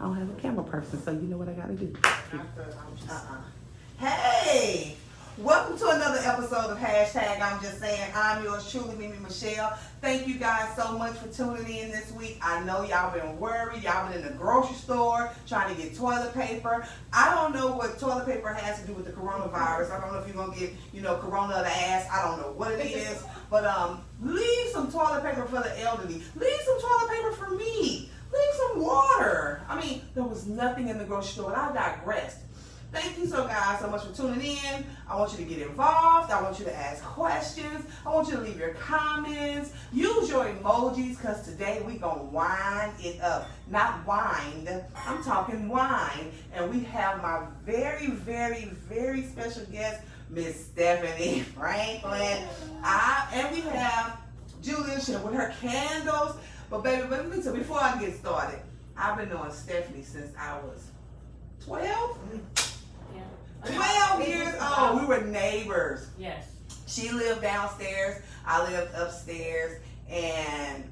don't have a camera person, so you know what I gotta do. Hey! Welcome to another episode of Hashtag I'm Just Saying. I'm yours truly, MemeMichelle. Thank you guys so much for tuning in this week. I know y'all been worried. Y'all been in the grocery store trying to get toilet paper. I don't know what toilet paper has to do with the coronavirus. I don't know if you're going to get, corona of the ass. I don't know what it is. But leave some toilet paper for the elderly. Leave some toilet paper for me. Leave some water. I mean, there was nothing in the grocery store, and I digressed. Thank you guys so much for tuning in. I want you to get involved. I want you to ask questions. I want you to leave your comments. Use your emojis, because today we gonna wind it up. Not wind, I'm talking wine. And we have my very, very, very special guest, Miss Stephanie Franklin. And we have Julia with her candles. But baby, before I get started, I've been knowing Stephanie since I was 12? 12 years old. We were neighbors. Yes. She lived downstairs. I lived upstairs. And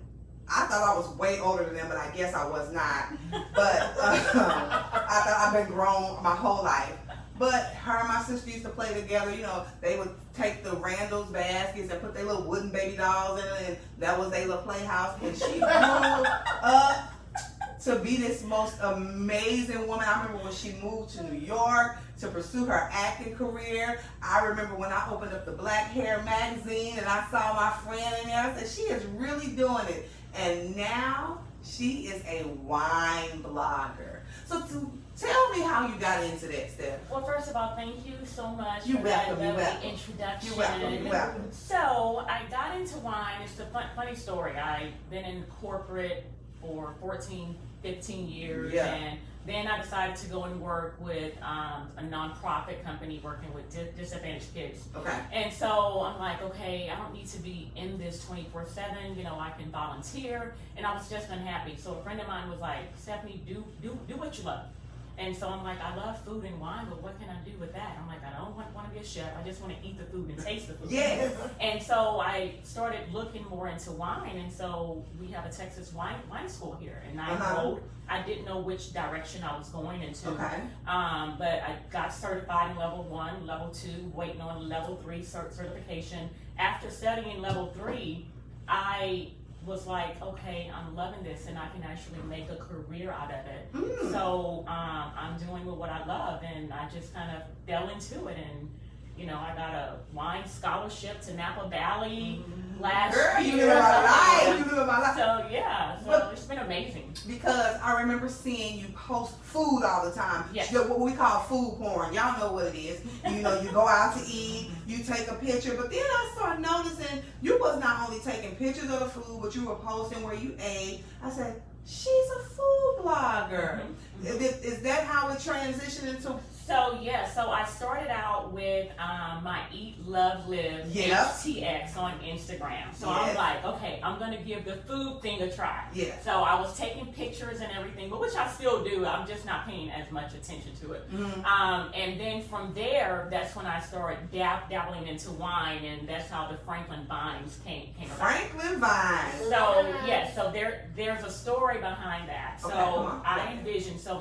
I thought I was way older than them, but I guess I was not. But I thought I've been grown my whole life. But her and my sister used to play together. They would take the Randall's baskets and put their little wooden baby dolls in it, and that was their little playhouse. And she grew up to be this most amazing woman. I remember when she moved to New York to pursue her acting career. I remember when I opened up the Black Hair magazine and I saw my friend in there. I said, she is really doing it. And now she is a wine blogger. So tell me how you got into that, Steph. Well, first of all, thank you so much for that introduction. You're welcome. So I got into wine. It's a funny story. I've been in corporate for 14, 15 years, and then I decided to go and work with a nonprofit company working with disadvantaged kids. Okay. And so I'm like, okay, I don't need to be in this 24/7. I can volunteer, and I was just unhappy. So a friend of mine was like, Stephanie, do what you love. And so I'm like, I love food and wine, but what can I do with that? I'm like, I don't want to be a chef. I just want to eat the food and taste the food. Yes. And so I started looking more into wine. And so we have a Texas wine school here. And I didn't know which direction I was going into. Okay. But I got certified in level 1, level 2, waiting on level 3 certification. After studying level 3, I was like, okay, I'm loving this and I can actually make a career out of it. So I'm doing what I love, and I just kind of fell into it. And I got a wine scholarship to Napa Valley last year. You live my life. So yeah, it's been amazing. Because I remember seeing you post food all the time. Yes. What we call food porn. Y'all know what it is. You go out to eat, you take a picture. But then I started noticing you was not only taking pictures of the food, but you were posting where you ate. I said, she's a food blogger. Is that how it transitioned into? So I started out with my Eat, Love, Live HTX on Instagram. So I'm like, okay, I'm gonna give the food thing a try. Yeah. So I was taking pictures and everything, but which I still do. I'm just not paying as much attention to it. And then from there, that's when I started dabbling into wine, and that's how the Franklin Vines came about. Franklin Vines. So so there's a story behind that. So I envisioned. So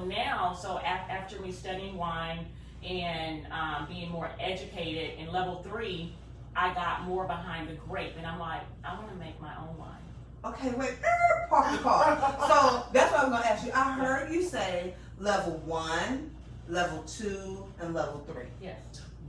after me studying wine and being more educated in level 3, I got more behind the grape, and I'm like, I want to make my own wine. Okay, wait, park the car. So that's what I was going to ask you. I heard you say level 1, level 2, and level 3. Yes.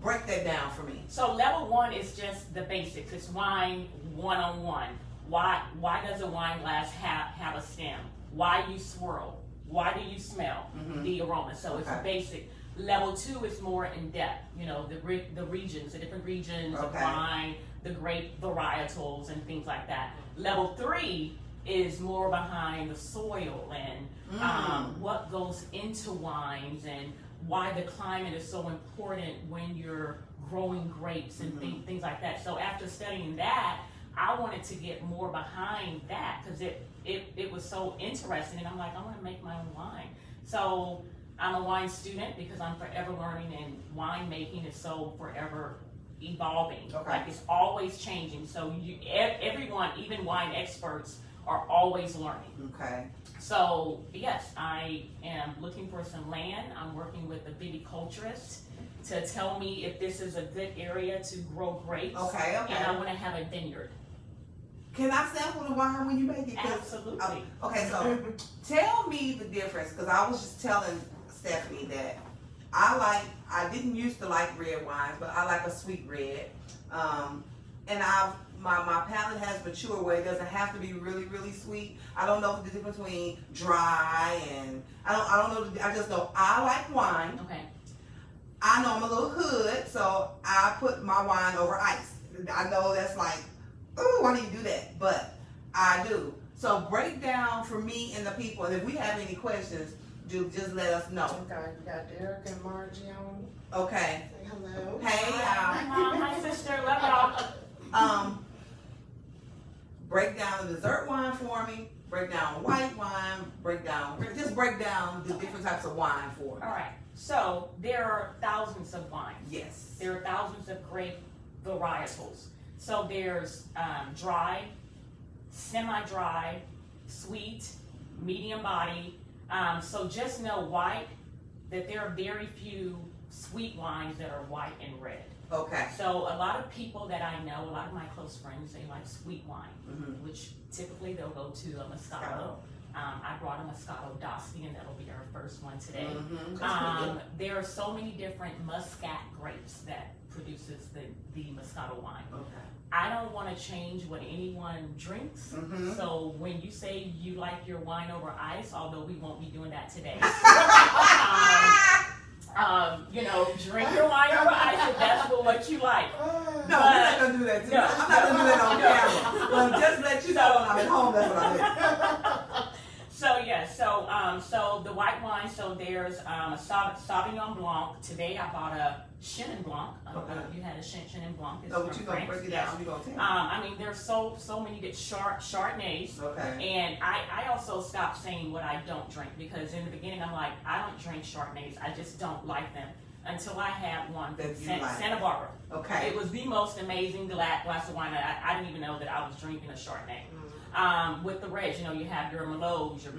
Break that down for me. So level 1 is just the basics. It's wine 101. Why does a wine glass have a stem? Why you swirl? Why do you smell the aroma? So it's basic. Level 2 is more in depth. The regions, the different regions of wine, the grape varietals and things like that. Level 3 is more behind the soil and what goes into wines and why the climate is so important when you're growing grapes and things like that. So after studying that, I wanted to get more behind that because it was so interesting, and I'm like, I want to make my own wine. So I'm a wine student because I'm forever learning, and wine making is so forever evolving. Okay. Like it's always changing. So everyone, even wine experts, are always learning. Okay. So yes, I am looking for some land. I'm working with a viticulturist to tell me if this is a good area to grow grapes. Okay. And I want to have a vineyard. Can I sample the wine when you make it? Absolutely. Okay, so tell me the difference, because I was just telling Stephanie that I didn't used to like red wines, but I like a sweet red. And my palate has matured where it doesn't have to be really, really sweet. I don't know the difference between dry and I don't know. I just know I like wine. Okay. I know I'm a little hood, so I put my wine over ice. I know that's like, oh, why do you do that? But I do. So break down for me and the people, and if we have any questions, just let us know. Okay, we got Derek and Margie on. Okay. Say hello. Hey, Hi, Mom. Hi, sister. Love y'all. Break down the dessert wine for me. Break down white wine. Break down the different types of wine for me. All right. So there are thousands of wines. Yes. There are thousands of grape varietals. So there's dry, semi-dry, sweet, medium body. So just know white, that there are very few sweet wines that are white and red. Okay. So a lot of people that I know, a lot of my close friends, they like sweet wine, which typically they'll go to a Moscato. I brought a Moscato Dostie, and that'll be our first one today. There are so many different Muscat grapes that produces the Moscato wine. Okay. I don't want to change what anyone drinks. So when you say you like your wine over ice, although we won't be doing that today, drink your wine over ice if that's what you like. No, we're not gonna do that. No, I'm not gonna do that on camera. But just let you know when I'm at home, that's what I do. So the white wine. So there's a Sauvignon Blanc. Today I bought a Chenin Blanc. I don't know if you had a Chenin Blanc. It's No, but from you gonna France. break it down. You gonna tell me. I mean, there's so many that Chardonnays. Okay. And I also stopped saying what I don't drink, because in the beginning I'm like, I don't drink Chardonnays. I just don't like them. Until I had one from Santa Barbara. Okay. It was the most amazing glass of wine. I didn't even know that I was drinking a Chardonnay. With the reds, you have your Merlots, your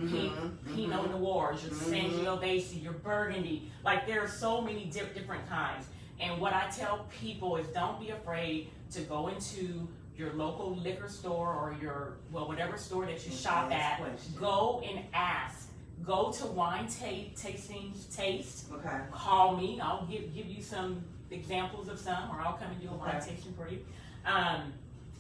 Pinot Noirs, your Sangiovese, your Burgundy. Like, there are so many different kinds. And what I tell people is, don't be afraid to go into your local liquor store or whatever store that you shop at. Go and ask. Go to wine tastings, taste. Okay. Call me. I'll give you some examples of some, or I'll come and do a wine tasting for you.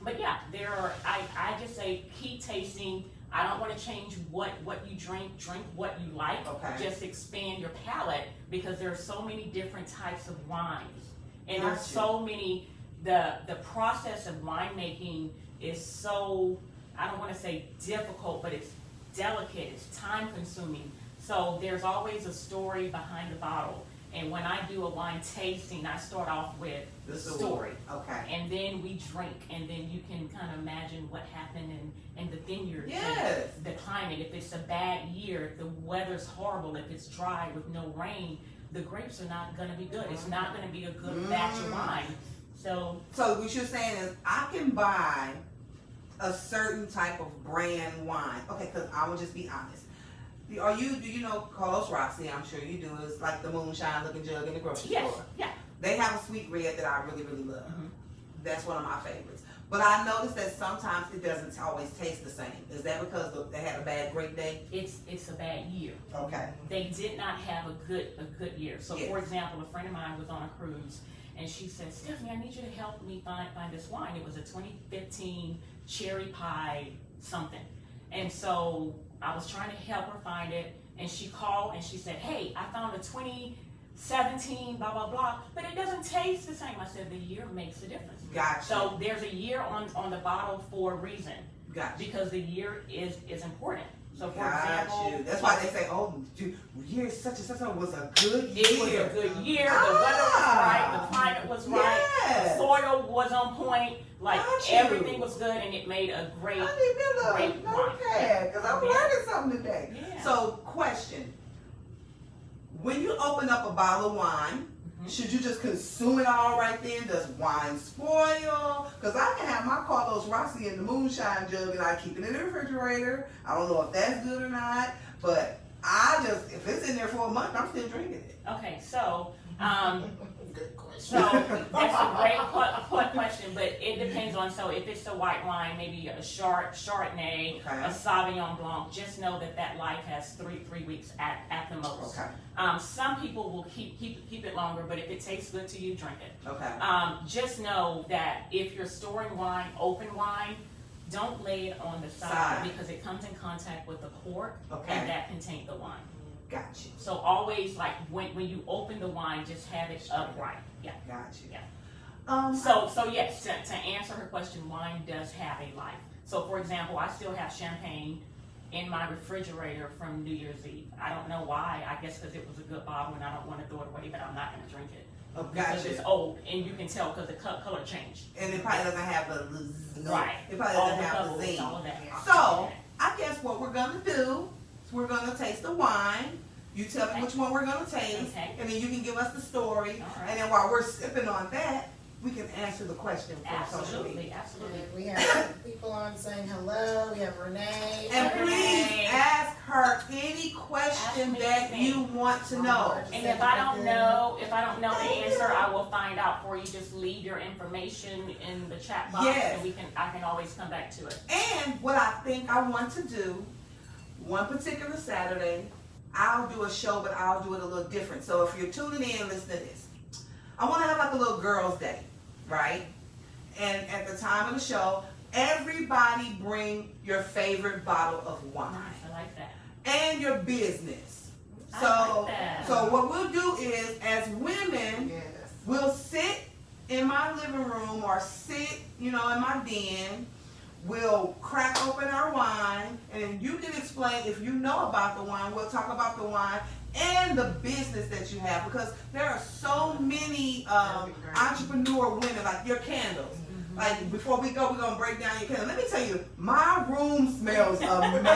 But yeah, I just say keep tasting. I don't want to change what you drink. Drink what you like. Okay. Just expand your palate, because there are so many different types of wines, and there's Gotcha. so many. The process of winemaking is so, I don't want to say difficult, but it's delicate. It's time consuming. So there's always a story behind the bottle. And when I do a wine tasting, I start off with the story. Okay. And then we drink, and then you can kind of imagine what happened in the vineyard. Yes. The climate. If it's a bad year, if the weather's horrible, if it's dry with no rain, the grapes are not going to be good. It's not going to be a good batch of wine. So what you're saying is, I can buy a certain type of brand wine. Okay, because I will just be honest. Do you know Carlos Rossi? I'm sure you do. It's like the moonshine looking jug in the grocery store. Yeah. They have a sweet red that I really, really love. That's one of my favorites. But I noticed that sometimes it doesn't always taste the same. Is that because they had a bad grape day? It's a bad year. Okay. They did not have a good year. So Yes. for example, a friend of mine was on a cruise, and she said, Stephanie, I need you to help me find this wine. It was a 2015 cherry pie something. And so I was trying to help her find it, and she called and she said, hey, I found a 2017 blah blah blah, but it doesn't taste the same. I said, the year makes a difference. Gotcha. So there's a year on the bottle for a reason. Gotcha. Because the year is important. So for Got example, you. That's why they say, oh, year such and such was a good year. it was a good year. The weather was right. The climate was right. Yes. The soil was on point. Like, Got you. everything was good, and it made a great. I need Great to wine. notepad, because I'm Yeah. learning something today. Yeah. So, question. When you open up a bottle of wine, Should you just consume it all right then? Does wine spoil? Because I can have my Carlos Rossi in the moonshine jug and I keep it in the refrigerator. I don't know if that's good or not, but if it's in there for a month, I'm still drinking it. Okay, so, Good question. so that's a great question, but it depends on, so if it's a white wine, maybe a Chardonnay, Okay. a Sauvignon Blanc, just know that life has three weeks at the most. Okay. Some people will keep it longer, but if it tastes good to you, drink it. Okay. Just know that if you're storing wine, open wine, don't lay it on the side because it comes in contact with the cork and that can taint the wine. Got you. So always, like, when you open the wine, just have it upright. Yeah. Got you. Yeah. So yes, to answer her question, wine does have a life. So for example, I still have champagne in my refrigerator from New Year's Eve. I don't know why. I guess because it was a good bottle and I don't want to throw it away, but I'm not going to drink it. Oh, Because gotcha. it's old, and you can tell because the color changed. And it probably doesn't have the Right. It probably All doesn't the have the bubbles, zing. all of that. So I guess what we're gonna do is we're gonna taste the wine. You tell me Okay. which one we're gonna taste, Okay. and then you can give us the story. All right. And then while we're sipping on that, we can answer the question from social media. Absolutely, absolutely. And we have people on saying hello. We have Renee. And please Renee. ask her any question Ask me that anything. you want to know. And if I don't know the answer, I will find out for you. Just leave your information in the chat box, Yes. and I can always come back to it. And what I think I want to do, one particular Saturday, I'll do a show, but I'll do it a little different. So if you're tuning in, listen to this. I want to have like a little girls' day, right? And at the time of the show, everybody bring your favorite bottle of wine I like that. and your business. I So, like that. so what we'll do is, as women, Yes. we'll sit in my living room or sit, in my den. We'll crack open our wine, and then you can explain if you know about the wine. We'll talk about the wine and the business that you have, because there are so many entrepreneur women, like your candles. Like, before we go, we're going to break down your candles. Let me tell you, my room smells amazing.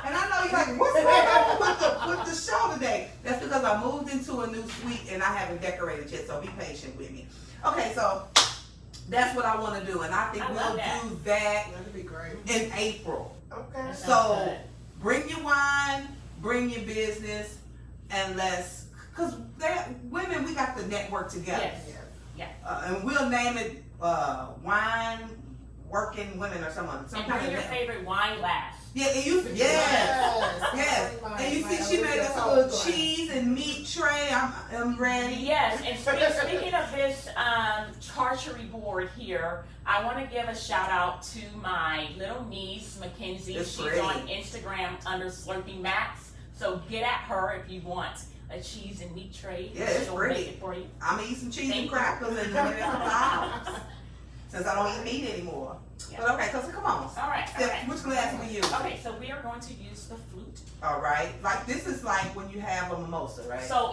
And I know you're like, what's going on with the show today? That's because I moved into a new suite and I haven't decorated yet, so be patient with me. Okay, so that's what I want to do, and I think I we'll love that. do that That'd be great. in April. Okay. That sounds So good. bring your wine, bring your business, and because women, we got to network together. Yes. And we'll name it Wine Working Women or something. Some And kind bring of your name. favorite wine glass. Yeah, and you, yes. And you see, she made us a little cheese and meat tray. I'm ready. Yes, and speaking of this charcuterie board here, I want to give a shout out to my little niece, Mackenzie. That's She's great. on Instagram under Slurping Max. So get at her if you want a cheese and meat tray. Yeah, it's She'll pretty. make it for you. I'm gonna eat some cheese Thank and you. crackers in a couple hours. Since I don't eat meat anymore. Yeah. But okay, so come on. All right. Which glass will we use? Okay, so we are going to use the flute. All right. Like, this is like when you have a mimosa, right? So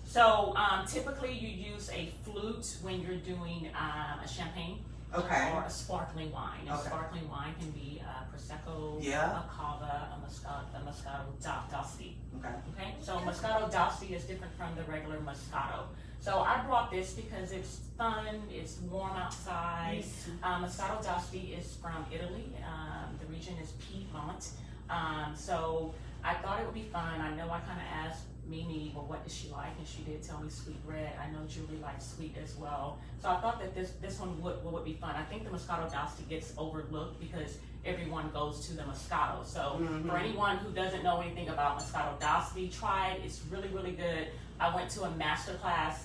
So typically you use a flute when you're doing a champagne. Okay. Or a sparkling wine. A Okay. sparkling wine can be Prosecco, Yeah. a Cava, a Moscato d'Asti. Okay. Okay, so Moscato d'Asti is different from the regular Moscato. So I brought this because it's fun, it's warm outside. Moscato d'Asti is from Italy. The region is Piedmont. So I thought it would be fun. I know I kind of asked Mimi, well, what does she like? And she did tell me sweet red. I know Julie likes sweet as well. So I thought that this one would be fun. I think the Moscato d'Asti gets overlooked because everyone goes to the Moscato. So for anyone who doesn't know anything about Moscato d'Asti, try it. It's really, really good. I went to a master class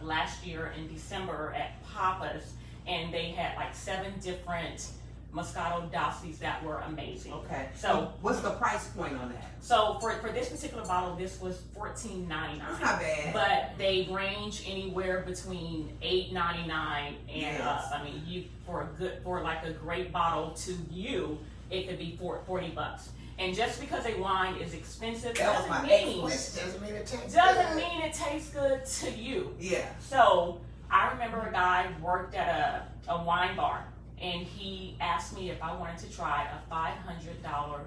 last year in December at Papa's, and they had like 7 different Moscato d'Astis that were amazing. Okay. So what's the price point on that? So for this particular bottle, this was $14.99. That's not bad. But they range anywhere between $8.99 and Yes. up. I mean, you for like a great bottle to you, it could be $40. And just because a wine is expensive That was doesn't my mean Doesn't mean it tastes it tastes good to you. Yeah. So I remember a guy worked at a wine bar, and he asked me if I wanted to try a $500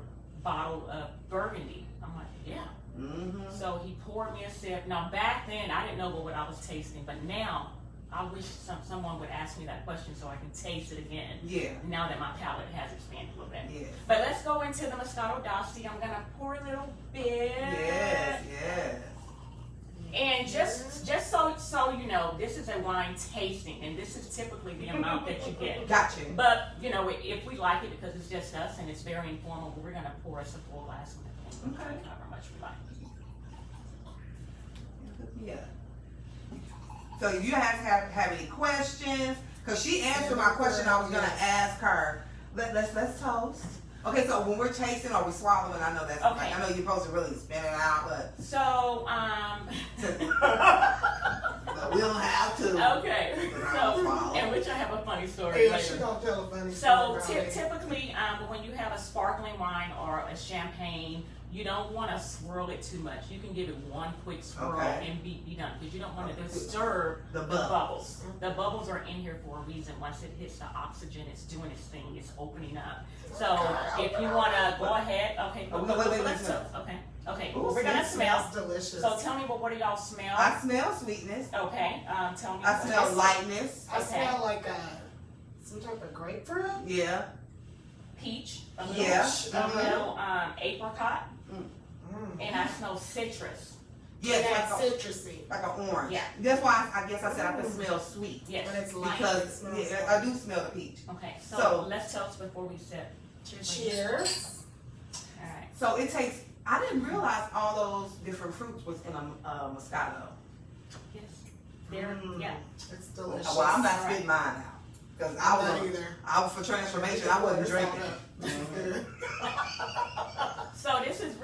bottle of Burgundy. I'm like, yeah. Mm-hmm. So So he poured me a sip. Now back then I didn't know what I was tasting, but now I wish someone would ask me that question so I can taste it again. Yeah. Now that my palate has expanded a little bit. Yes. But let's go into the Moscato d'Asti. I'm gonna pour a little bit. Yes, yes. And just so you know, this is a wine tasting, and this is typically the amount that you get. Gotcha. But you know, if we like it because it's just us and it's very informal, we're gonna pour us a full glass of it. Okay. However much we like. Yeah. So if you guys have any questions, because she answered my question I was gonna ask her. Let's toast. Okay, so when we're tasting or we swallowing, I know that's Okay. I know you're supposed to really spin it out, but So but we don't have to. okay. So and which I have a funny story Yeah, she later. gonna tell a funny So story. about it. typically, when you have a sparkling wine or a champagne, you don't want to swirl it too much. You can give it one quick swirl Okay. and be done because you don't want to disturb The the bubbles. bubbles. The bubbles are in here for a reason. Once it hits the oxygen, it's doing its thing. It's opening up. So if you want to go ahead, okay. Oh, wait, let's wait. toast. Okay. Okay. Ooh, Well, we're gonna It smell. smells delicious. So tell me what do y'all smell? I smell sweetness. Okay. Tell me. I smell lightness. I okay. smell like some type of grapefruit. Yeah. Peach. A little, Yeah. A little apricot. Mm. And I smell citrus. Yes, That's like citrusy, an orange. Yeah. That's why I guess I said I can smell sweet. Yes. but it's light. It Because smells yeah, light. I do smell the peach. Okay. So- So let's toast before we sip. Cheers. All right. So it takes. I didn't realize all those different fruits was in a Moscato. Yes. There. Mm. Yeah. It's delicious. Well, I'm not All right. spitting mine out because I'm not I was. either. I was for transformation. I wasn't It's drinking. all up. Mhm. So this is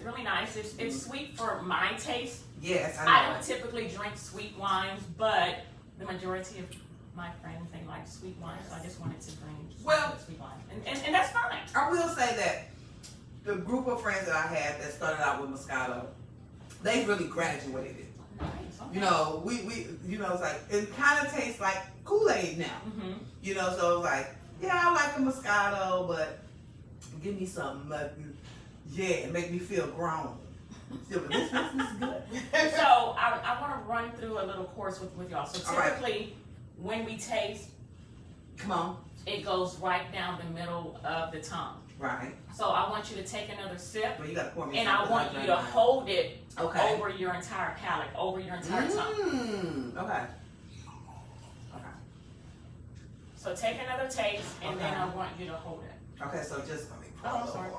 really nice. It's sweet for my taste. Yes, I I know. don't typically drink sweet wines, but the majority of my friends they like sweet wines, so I just wanted to bring Well- sweet wine, and that's fine. I will say that the group of friends that I had that started out with Moscato, they really graduated. Nice. Okay. You know, we it's like it kind of tastes like Kool-Aid now. Mm-hmm. You know, so it's like, yeah, I like the Moscato, but give me something, make me feel grown. Yeah, but this is good. So I want to run through a little course with y'all. So All right. typically, when we taste, Come on, it goes right down the middle of the tongue. right? So I want you to take another sip, Well, you gotta pour me and something. I want you to hold it Okay. over your entire palate, over your entire tongue. Okay. Okay. So take another taste, and then Okay. I want you to hold it. Okay. So just. Oh, I'm sorry.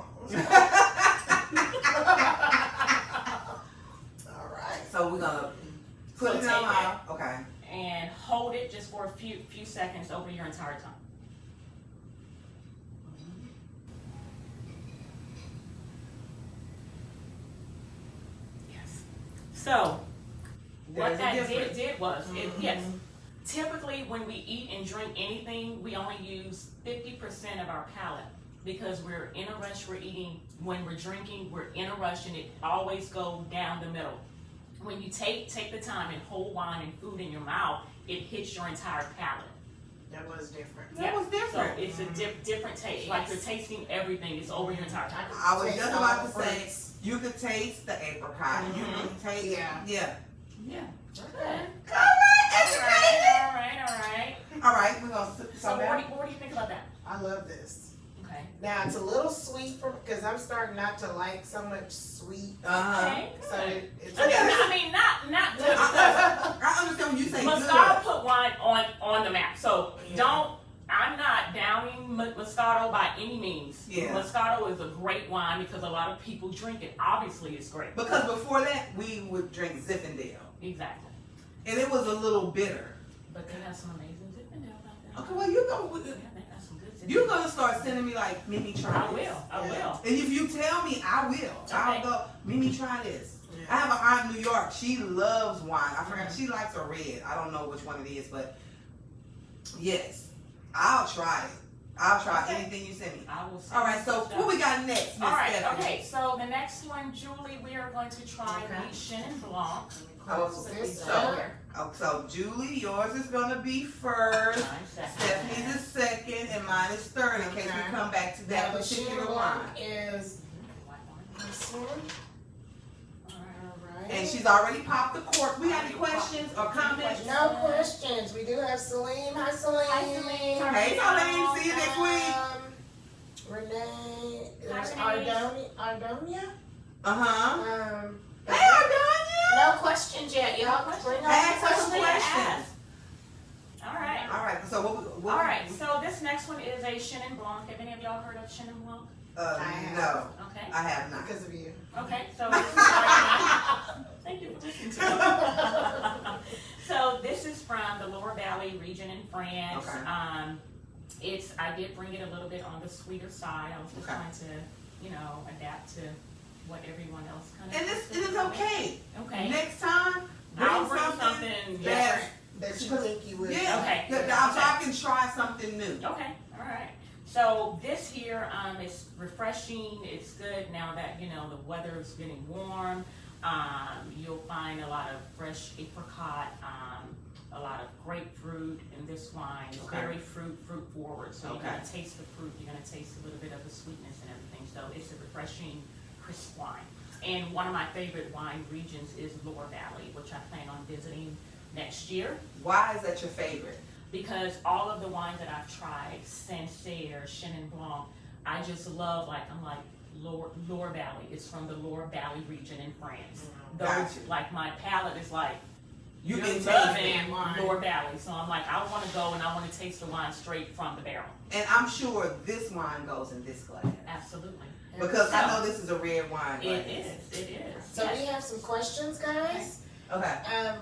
All right. So we're gonna put So it in our take mouth. Okay. And hold it just for a few seconds over your entire tongue. Yes. So what There's a that difference. did was, yes, typically when we eat and drink anything, we only use 50% of our palate because we're in a rush. We're eating, when we're drinking, we're in a rush, and it always goes down the middle. When you take the time and hold wine and food in your mouth, it hits your entire palate. That was different. That was different. So it's a different taste. Like you're tasting everything. It's over your entire palate. I was Taste just all about the to say, fruits. you could taste the apricot. You could taste. Yeah. Yeah. Yeah. All All right. All right. We're gonna sit So some down. what do you think about that? I love this. Okay. Now it's a little sweet because I'm starting not to like so much sweet. Okay. So it's I mean, not good. I understand when you say Moscato good. put wine on the map. So I'm not downing Moscato by any means. Yeah. Moscato is a great wine because a lot of people drink it. Obviously, it's great. Because before that, we would drink Zinfandel, Exactly. and it was a little bitter. But they have some amazing Zinfandel out there. Okay, well you go. Yeah, they got some good Zinfandel. You're gonna start sending me like, Mimi, try I this. will. I will. And if you tell me, I will. I'll Okay. go, Mimi, try this. Yeah. I have an aunt in New York. She loves wine. I forgot. She likes a red. I don't know which one it is, but yes, I'll try it. I'll try Okay. anything you send me. I will. All right. So what we got next, Miss All right. Stephanie? Okay. So the next one, Julie, we are going to try Okay. the Chenin Blanc. close So this so- up. here. Oh, so Julie, yours is gonna be first. Mine second. Stephanie's is second, and mine is third. In case we Okay. come back to Now that the particular Chenin wine. Blanc is White wine. this one. All right. All she's already popped the cork. We got any questions or comments? No questions. We do have Salim. Hi, Salim. Hi, Salim. Hey, Salim. See you next week. Renee. There's Hi, Renee. Ardonia. Uh-huh. Hey, No questions yet, y'all. Bring on Ask the us some questions. questions. All right. All right. So what? All right. So this next one is a Chenin Blanc. Have any of y'all heard of Chenin Blanc? No, Okay. I have not. Because of you. Okay. So this is thank you for listening to me. So this is from the Loire Valley region in France. Okay. I did bring it a little bit on the sweeter side. I was just trying to, adapt to what everyone else kind of. And it is okay. Okay. Next time, I'll bring something that. That you think you would. Yeah. Okay. So I can try something new. Okay. All right. So this here is refreshing. It's good now that the weather is getting warm. You'll find a lot of fresh apricot, a lot of grapefruit in this wine. It's very fruit forward. So you're gonna taste the fruit. You're gonna taste a little bit of the sweetness and everything. So it's a refreshing, crisp wine. And one of my favorite wine regions is Loire Valley, which I plan on visiting next year. Why is that your favorite? Because all of the wines that I've tried, Sancerre, Chenin Blanc, I just love, Loire Valley. It's from the Loire Valley region in France. Gotcha. My palate is like, You you're can loving taste it. Loire Valley. So I'm like, I want to go and I want to taste the wine straight from the barrel. And I'm sure this wine goes in this glass. Absolutely. Because I know this is a red wine. It is. So we have some questions, guys. Okay.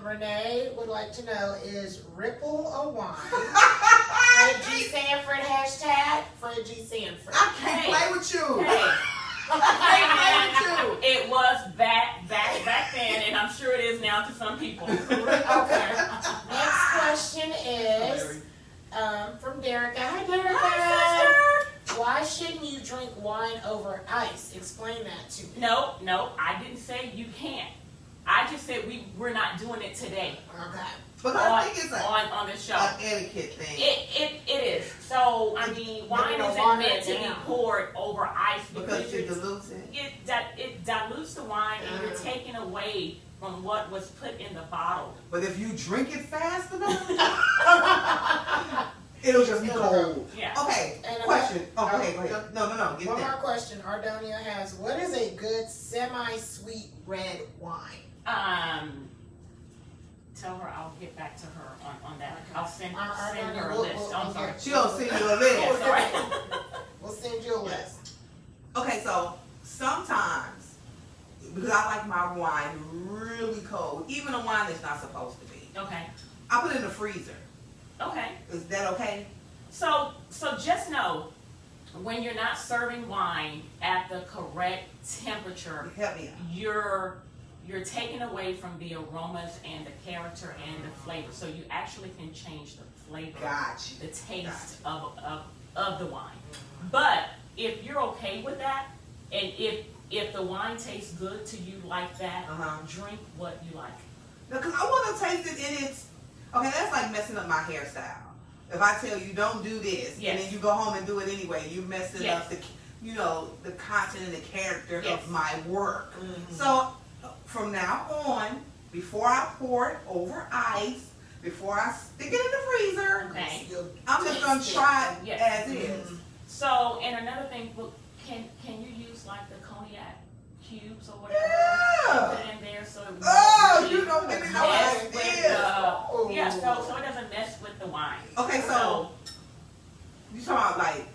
Renee would like to know, is Ripple a wine? Fred G. Sanford hashtag Fred G. Sanford. I can't play with you. Hey. I can't play with you. It was back then, and I'm sure it is now to some people. Okay. Next question is from Derica. Hi, Derica. Hi, sister. Why shouldn't you drink wine over ice? Explain that to me. No, I didn't say you can't. I just said we're not doing it today. Okay. Because I think it's on the show. an etiquette thing. It is. So I mean, wine isn't meant to be poured over ice Because it dilutes it. it dilutes the wine, and you're taking away from what was put in the bottle. But if you drink it fast enough, it'll just be cold. Yeah. Okay, And question. Go ahead. No. Get One more that. question. Ardonia has, what is a good semi-sweet red wine? Tell her I'll get back to her on that. Okay. I'll send Our her a we'll- list. we'll- I'm we'll sorry. get- She don't send you a list. Yeah, sorry. We'll send you a list. Okay, so sometimes, because I like my wine really cold, even a wine that's not supposed to be, Okay. I put it in the freezer. Okay. Is that okay? So just know, when you're not serving wine at the correct temperature, Help me out. you're taking away from the aromas and the character and the flavor. So you actually can change the flavor, Gotcha. the taste of the wine. But if you're okay with that, and if the wine tastes good to you like that, drink what you like. No, because I want to taste it in its. Okay, that's like messing up my hairstyle. If I tell you don't do this, and then you go home and do it anyway, you mess it up. The content and the character of my work. Mm-hmm. So from now on, before I pour it over ice, before I stick it in the freezer, Okay. I'm just gonna try it Yes. as is. So, and another thing, can you use like the cognac cubes or whatever? Yeah. Put it in there so it Oh, won't you don't give me no mess with ideas. so it doesn't mess with the wine. Okay, so you talking about like?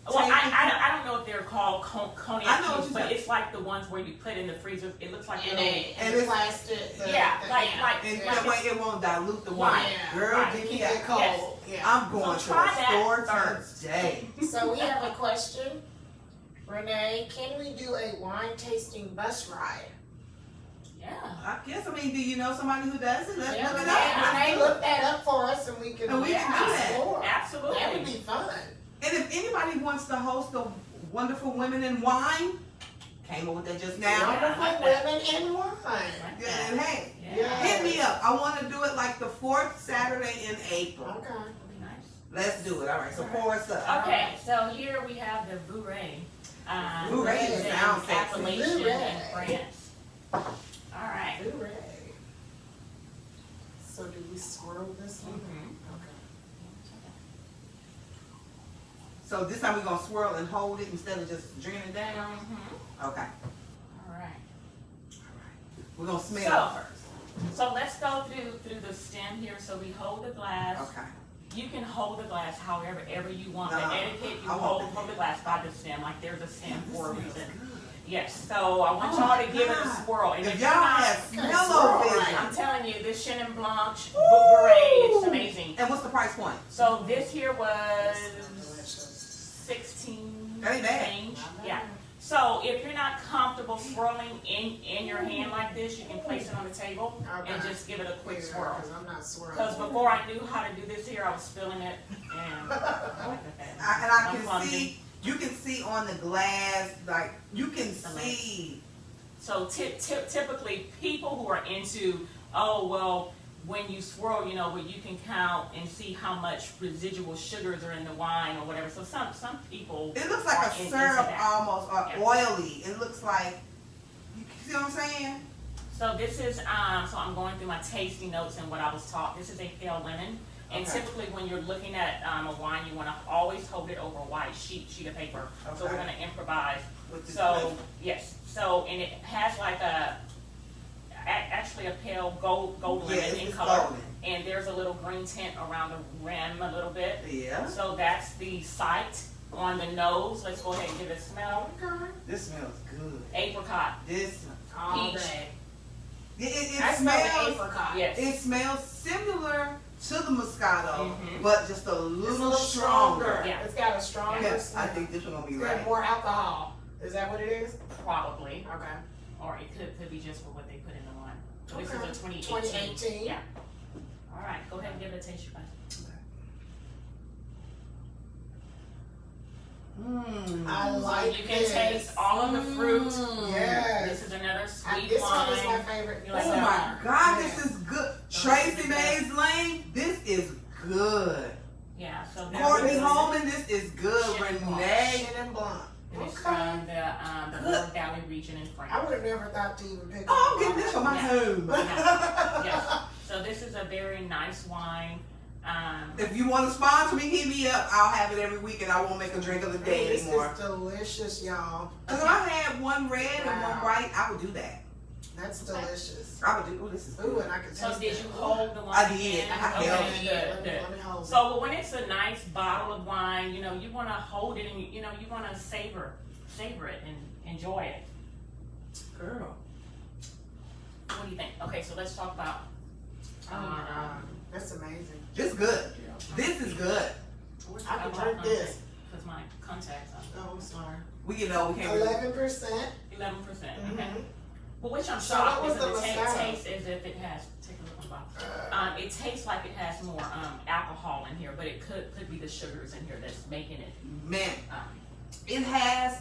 Well, I don't know if they're called cognac I know what cubes, you're but it's like the ones where you put in the freezer. It looks like And little. the plastic. And that way it won't dilute the wine. Yeah. Girl, Right. give me Keep that it cold. Yes. Yeah. I'm going So to try the that store first. today. So we have a question. Renee, can we do a wine tasting bus ride? Yeah. I guess, do you know somebody who does it? Let's Yeah, look it Renee up. look that up for us and we can And we can do that. explore. Absolutely. That would be fun. And if anybody wants to host the Wonderful Women in Wine, came up with that just now. Wonderful like that. women in wine. Yeah, and hey, Yeah. hit me up. I want to do it like the 4th Saturday in April. Okay. That'd be nice. Let's do it. All right, so pour us up. Okay, so here we have the Bourret. Bourret which is sounds sexy. Appellation in Bourret. France. All right. Ooh, red. we swirl this one? Mhm. So this time we're gonna swirl and hold it instead of just draining it down. Mhm. Okay. All right. We're gonna smell So- it So let's go through the stem here. So we hold the glass. first. Okay. You can hold the glass however ever you want. No, The etiquette, you I want hold the glass by the stem. Like there's a stem for a This reason. smells good. Yes. So I want Oh y'all my to give it a God. swirl. And If if y'all you're not- have swirl smell right. vision. I'm telling you, this Chenin Blanche beret, it's amazing. And what's the price point? So this here was Delicious. 16 That ain't bad. change. Yeah. So if you're not comfortable swirling in your hand like this, you can place it on the table and Okay. just give it a quick swirl. Because I'm not swirling. Because before I knew how to do this here, I was spilling it and I I'm can clumsy. see, you can see on the glass, like, you can The see. So typically people who are into, oh, well, when you swirl, you know, where you can count and see how much residual sugars are in the wine or whatever. So some people. It looks like are a into syrup that. almost, or Yeah. oily. It looks like, you see what I'm saying? So this is, so I'm going through my tasting notes and what I was taught. This is a pale lemon. And Okay. typically when you're looking at a wine, you want to always hold it over a white sheet of paper. So we're Okay. going to improvise. With this So, flavor. yes, so, and it has like actually a pale gold Yeah, lemon in it's color. golden. And there's a little green tint around the rim a little bit. Yeah. So that's the sight on the nose. Let's go ahead and give it a smell. Okay. This smells good. Apricot. This, All Peach. day. it I smell the smells, apricot. Yes. it smells similar to the Moscato, Mhm. but just a It's little stronger. Yeah. It's got a stronger Yes, smell. I think this one gonna be It's got right. more alcohol. Is that what it is? Probably. Okay. Or it could be just for what they put in the wine. So this Okay. is a 2018. 2018. Yeah. All right, go ahead and give it a taste, you guys. I Mmm. like So you can this. taste all of the fruit. Yes. This is another sweet This wine. one is my favorite. You like Oh that my one? God, Yeah. this is good. Oh, Tracy this is Mays Lane, this is good. Yeah, so there's Courtney this- Holman, this is good. Chenin Blanc. Renee, Chenin Blanc. And it's Okay. from the Good. Loire Valley region in France. I would have never thought to even pick oh, I'm up getting this for my Yeah. home. Yes. So this is a very nice wine. If you want to sponsor me, hit me up. I'll have it every week, and I won't make a drink of the day This anymore. is delicious, y'all. Because if I had one red and one Wow. white, I would do that. That's delicious. I would do. Oh, this is Ooh, good. and I can taste So did that. you hold the wine? I did. in? I held Okay, it. good, good. Let me hold it. So when it's a nice bottle of wine, you know, you want to hold it and you know, you want to savor it and enjoy it. Girl. What do you think? Okay, so let's talk about. Oh my God. That's amazing. This good. This is good. I can drink this. Because my contacts are Oh, I'm sorry. We we can't. 11%. 11%. Mhm. Okay. But which I'm So shocked what was because the it Moscato? tastes as if it has. Take a look on the bottom. It tastes like it has more alcohol in here, but it could be the sugars in here that's making it. Man, Um, it has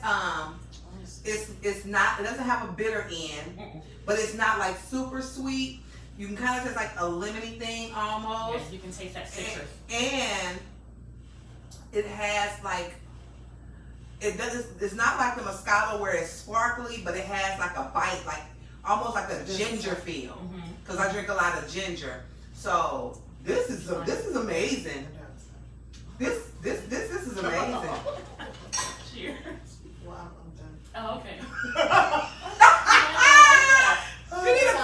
it's not. It doesn't have a bitter end, mm-mm. but it's not like super sweet. You can kind of taste like a lemony thing almost. Yes, you can taste that citrus. And it has like it does. It's not like the Moscato where it's sparkly, but it has like a bite, like almost like a ginger feel. Mm-hmm. Because I drink a lot of ginger, so this is amazing. This is amazing. Cheers. Wow, I'm done. Oh, okay. You need a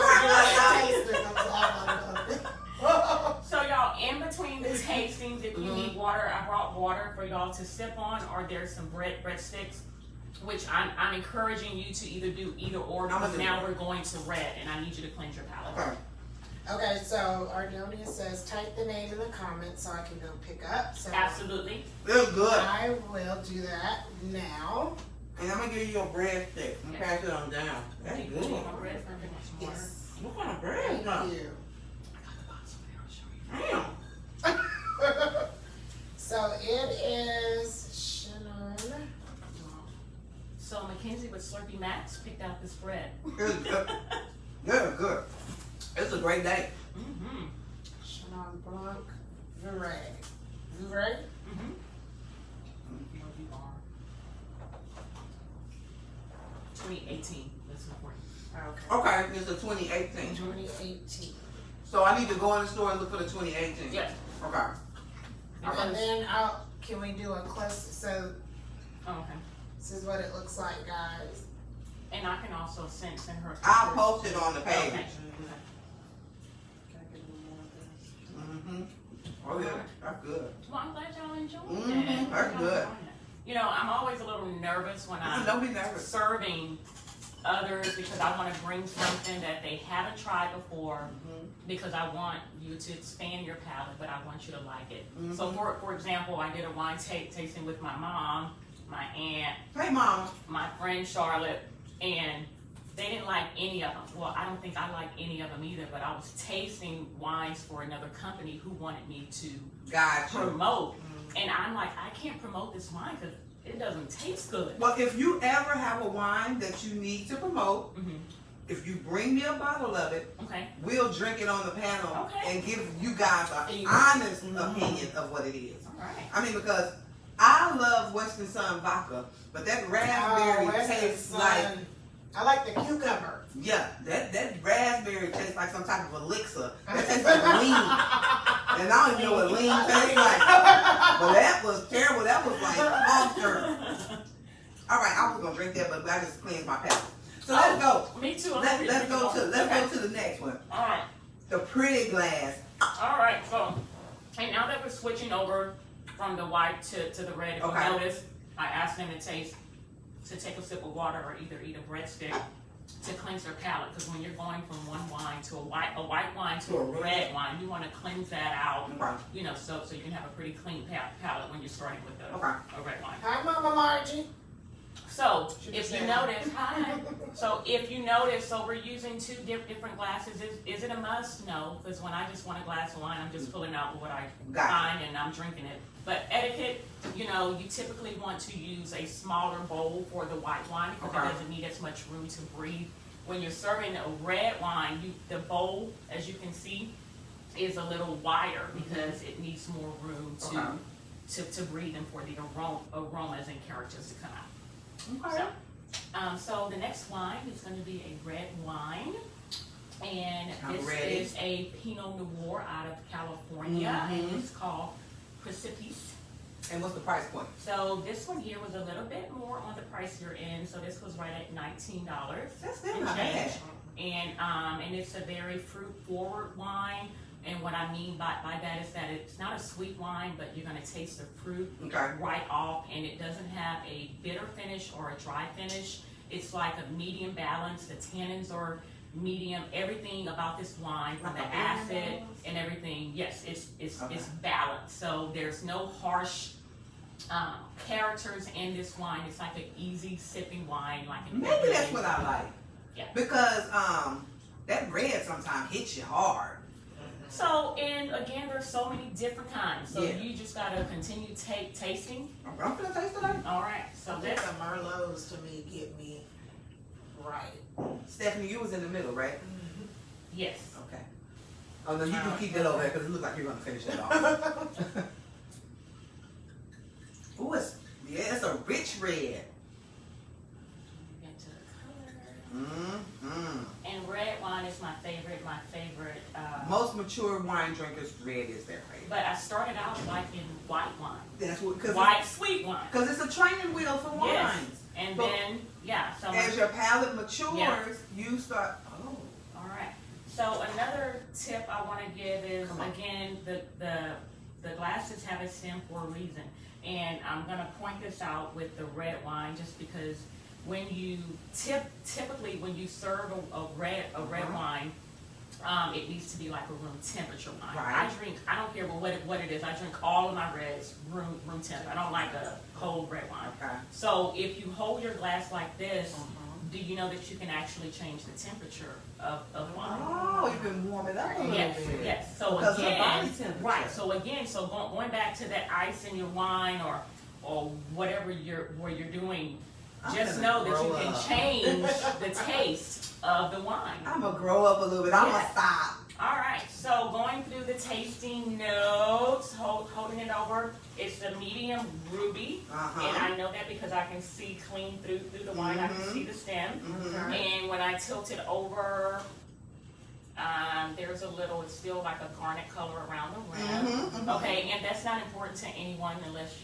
So y'all, in between the tastings, if you need water, I brought water for y'all to sip on, or there's some breadsticks, which I'm encouraging you to either do either or, because now we're going to red, and I need you to cleanse your palate. Okay. Okay, so Ardonia says type the name in the comments so I can go pick up. So Absolutely. They're good. I will do that now. And I'm gonna give you your bread stick. I'm gonna pass it on down. That's Do you good. want my bread for a bit more water? Yes. What kind of bread? Thank you. Damn. So it is Shannon. So Mackenzie with Slurpee Max picked out this bread. It's good. They're good. It's a great day. Mm-hmm. Shannon Blanc Viray. Viray? Mm-hmm. 2018. That's important. Okay. Okay, it's a 2018. 2018. So I need to go in the store and look for the 2018. Yes. Okay. And then can we do a close, so Okay. this is what it looks like, guys. And I can also send her. I'll post it on the page. Okay. Mm-hmm. Oh yeah, that's good. Well, I'm glad y'all enjoyed Mhm, it. that's good. You know, I'm always a little nervous when I'm Don't be nervous. serving others because I want to bring something that they haven't tried before because I want you to expand your palate, but I want you to like it. So for example, I did a wine tasting with my mom, my aunt, Hey, Mama. my friend Charlotte, and they didn't like any of them. Well, I don't think I like any of them either, but I was tasting wines for another company who wanted me to Got you. promote. And I'm like, I can't promote this wine because it doesn't taste good. Well, if you ever have a wine that you need to promote, if you bring me a bottle of it, Okay. we'll drink it on the panel Okay. and give you guys an You- honest opinion of what it is. All right. I mean, because I love Western Sun vodka, but that raspberry tastes like, I like the cucumber. yeah, that raspberry tastes like some type of elixir. That tastes like lean. And I don't even know what lean tastes like. But that was terrible. That was like monster. All right, I was gonna drink that, but I just cleansed my palate. So let's go. Me too. Let's go to the next one. All right. The pretty glass. All right. So, and now that we're switching over from the white to the red, if Okay. you notice, I asked them to take a sip of water or either eat a breadstick to cleanse their palate. Because when you're going from one wine to a white wine to a red wine, you want to cleanse that out. Okay. You know, so you can have a pretty clean palate when you're starting with a red wine. Hi, Mama Margie. So if you notice, so if you notice, so we're using two different glasses. Is it a must? No, because when I just want a glass of wine, I'm just pulling out what I find and I'm drinking it. But etiquette, you know, you typically want to use a smaller bowl for the white wine because it doesn't need as much room to breathe. When you're serving a red wine, the bowl, as you can see, is a little wider because it needs more room to breathe and for the aromas and characters to come out. Okay. So the next wine is going to be a red wine, and this ready. is a Pinot Noir out of California, and it's called Precipice. And what's the price point? So this one here was a little bit more on the pricier end, so this was right at $19. That's still and not bad. change. And it's a very fruit-forward wine. And what I mean by that is that it's not a sweet wine, but you're going to taste the fruit right off, and it doesn't have a bitter finish or a dry finish. It's like a medium balance. The tannins are medium. Everything about this wine, from the acid and everything, yes, it's balanced. So there's no harsh characters in this wine. It's like an easy sipping wine, like an Maybe that's what I like. Yeah. Because that red sometimes hits you hard. So, and again, there's so many different kinds. So Yeah. you just gotta continue tasting. I'm gonna taste it. All right. So I think that's the Merlots to me get me right. Stephanie, you was in the middle, right? yes. Okay. Oh no, you can keep that over there because it looks like you're gonna finish that off. Ooh, it's a rich red. Get to the color. Mm-hmm. And red wine is my favorite. Most mature wine drinkers, red is their favorite. But I started out liking white wine. That's what, cause White sweet wine. Because it's a training wheel for wines. Yes. And But then, yeah. So as your palate matures, Yeah. you start. Oh. all right. So another tip I want to give is, again, the glasses have a stem for a reason. And I'm going to point this out with the red wine just because when you typically when you serve a red wine, it needs to be like a room temperature wine. Right. I don't care what it is. I drink all of my reds room temp. I don't like a cold red wine. Okay. So if you hold your glass like this, do you know that you can actually change the temperature of wine? Oh, you can warm it up a little Yes, bit. yes. So Because of the again, body temperature. right. So again, going back to that ice in your wine or whatever you're doing, I'm just gonna know that you grow can up. change the taste of the wine. I'm gonna grow up a little bit. I'm gonna stop. All right. So going through the tasting notes, holding it over. It's the medium ruby, and I know that because I can see clean through the wine. I can see the stem. And when I tilt it over, there's a little, it's still like a garnet color around the rim. Okay, and that's not important to anyone unless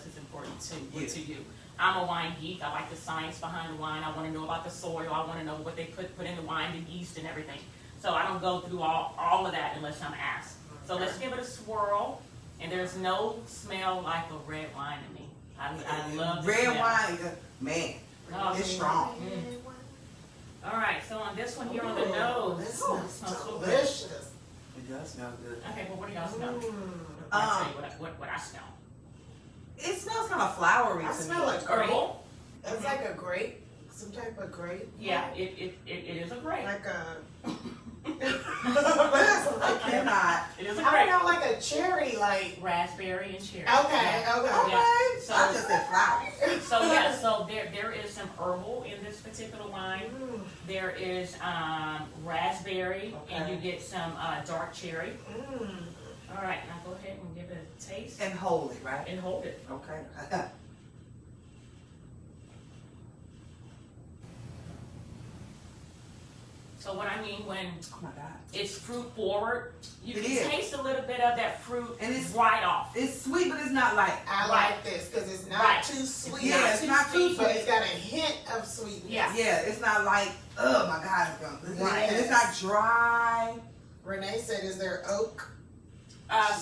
it's important to you. I'm a wine geek. I like the science behind the wine. I want to know about the soil. I want to know what they put in the wine, the yeast and everything. So I don't go through all of that unless I'm asked. So let's give it a swirl. And there's no smell like a red wine to me. I love the red smell. wine, man. Oh, It's strong. All right, so on this one here on the nose. This smells smells so good. delicious. It does smell good. Okay, well, what do y'all smell? I'll tell you what I smell. It smells kind of flowery I to smell me. like grape. Herbal. It's like a grape, some type of grape. Yeah, it is a grape. Like a. I cannot. It is a I grape. don't know, like a cherry, like. Raspberry and cherry. Okay, Yeah. okay. Okay. So- I just said flowers. So yeah, so there is some herbal in this particular wine. Mm, There is raspberry, and Okay. you get some dark cherry. mm. All right, now go ahead and give it a taste And hold it, right? and hold it. Okay. So what I mean when Oh my God. it's fruit forward, you It can is. taste a little bit of that fruit And it's- right off. It's sweet, but it's not like. I Right. like this because it's not Right. too sweet. Yeah, it's not too but sweet. it's got a hint of sweetness. Yeah. Yeah, it's not like, oh my God, it's gonna. Right. And it's not dry. Renee said, "Is there oak?"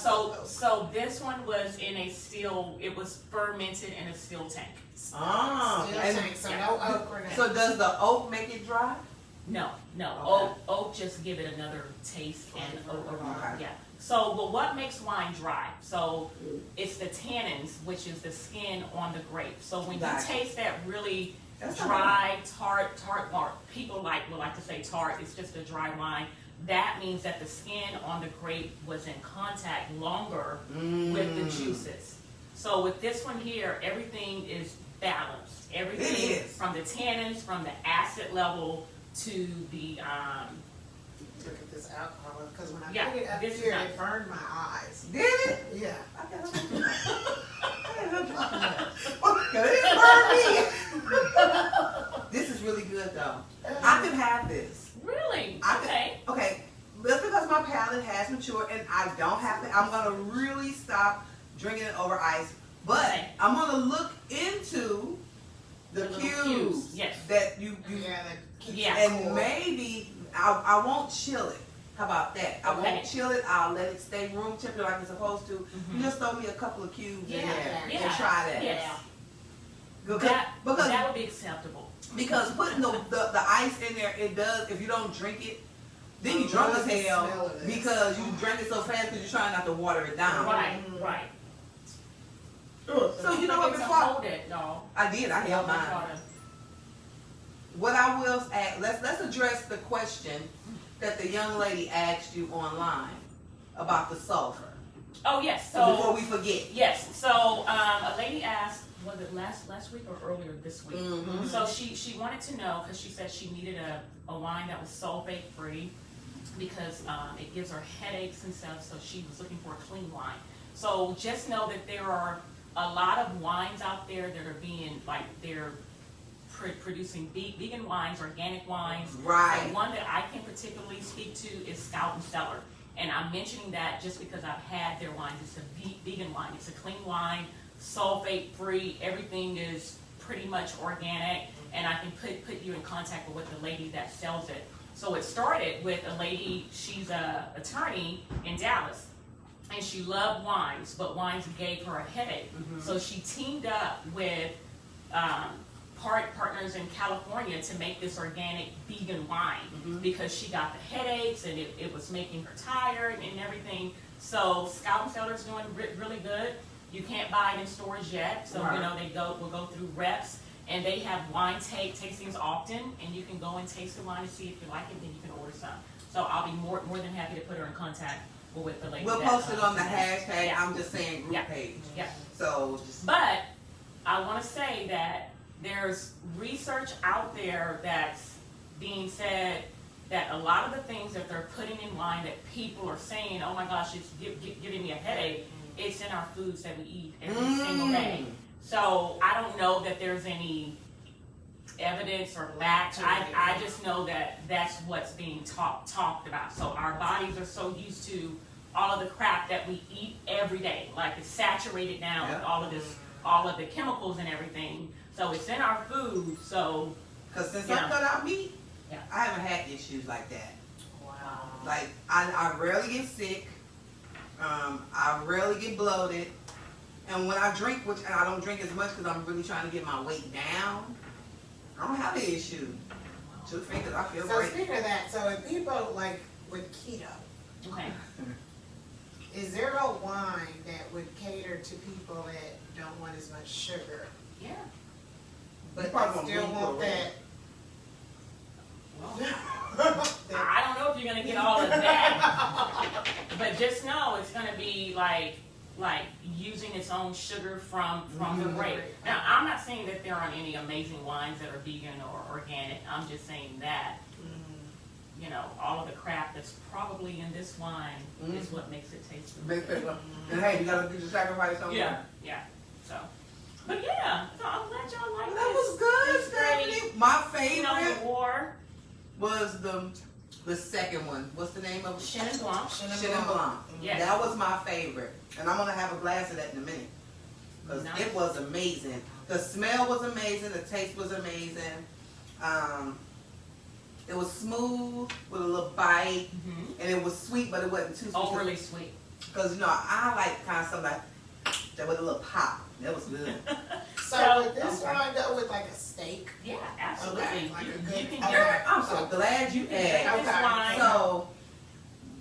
So this one was in a steel. It was fermented in a steel tank. Oh. Still And tank, so no oak, Renee. so does the oak make it dry? No. Okay. Oak just give it another taste and aroma. Okay. Yeah. So, but what makes wine dry? So, it's the tannins, which is the skin on the grape. So when Gotcha. you taste that really That's dry, tart, people would like to say tart. It's just a dry wine. That means that the skin on the grape was in contact longer with the juices. So with this one here, everything is balanced. Everything It is. from the tannins, from the acid level to the Look at this alcohol, because when I Yeah, put it up this is here, not- it burned my eyes. Did it? Yeah. I can't imagine that. It didn't burn me. This is really good though. I could have this. really I could, okay. okay, just because my palate has matured and I don't have to, I'm gonna really stop drinking it over ice. But Okay. I'm gonna look into the The little cubes cubes, yes. that you Yeah, that keeps Yeah. it and cool. maybe I won't chill it. How about that? I Okay. won't chill it. I'll let it stay room temperature like it's supposed to. Mhm. You just throw me a couple of cubes in Yeah, there yeah. and try that. Yes. Because, That because, would be acceptable. because putting the ice in there, it does, if you don't drink it, then you drunk as love the smell hell of this. because you drank it so fast because you're trying not to water it down. Right, right. So you know what, It's a before hold it, y'all. I did, I held mine. What I will ask, let's address the question that the young lady asked you online about the sulfur. Oh yes. So before So we forget. yes. So a lady asked, was it last week or earlier this week? Mhm. So she wanted to know because she said she needed a wine that was sulfate free because it gives her headaches and stuff. So she was looking for a clean wine. So just know that there are a lot of wines out there that are being they're producing vegan wines, organic wines. Right. The one that I can particularly speak to is Scout and Cellar. And I'm mentioning that just because I've had their wine. It's a vegan wine. It's a clean wine, sulfate free. Everything is pretty much organic. And I can put you in contact with the lady that sells it. So it started with a lady, she's an attorney in Dallas. And she loved wines, but wines gave her a headache. So she teamed up with partners in California to make this organic vegan wine because she got the headaches and it was making her tired and everything. So Scout and Cellar's doing really good. You can't buy it in stores yet, so Right. you know we'll go through reps, and they have wine tastings often, and you can go and taste the wine and see if you like it, then you can order some. So I'll be more than happy to put her in contact with the lady. We'll that, post it on the yeah. hashtag. Yeah. I'm just saying group Yeah. page. Yeah. So just But I want to say that there's research out there that's being said that a lot of the things that they're putting in wine that people are saying, oh my gosh, it's giving me a headache, it's in our foods that we eat every single day. So I don't know that there's any evidence or facts. I just know that that's what's being talked about. So our bodies are so used to all of the crap that we eat every day. Like it's saturated now with all of the chemicals and everything. So it's in our food. So because since I cut out meat, Yeah. I haven't had issues like that. Wow. Like I rarely get sick. I rarely get bloated. And when I drink, which I don't drink as much because I'm really trying to get my weight down, I don't have the issue. 2 fingers, I feel So great. speaking of that, so if people like with keto, okay. is there a wine that would cater to people that don't want as much sugar, Yeah. but probably they still won't want bleed that? Well, I don't know if you're gonna get all of that, but just know it's gonna be like using its own sugar from the grape. Now, I'm not saying that there aren't any amazing wines that are vegan or organic. I'm just saying that you know all of the crap that's probably in this wine is what makes it taste Big good. picture. And hey, you gotta do the sacrifice on Yeah, yeah. So, but yeah, so I'm glad y'all like That this. was good, It's great. Stephanie. My You know, favorite the war, was the second one. What's the name of it? Chenin Blanc. Chenin Blanc. Yes. That was my favorite. And I'm going to have a glass of that in a minute. Because Nice. it was amazing. The smell was amazing. The taste was amazing. It was smooth with a little bite. And it was sweet, but it wasn't too sweet. Overly sweet. Because, you know, I like kind of something like that with a little pop. That was good. So would this wine go with like a steak? Yeah, absolutely. Okay, like a You good- can okay. get I'm so glad you this asked. wine. So,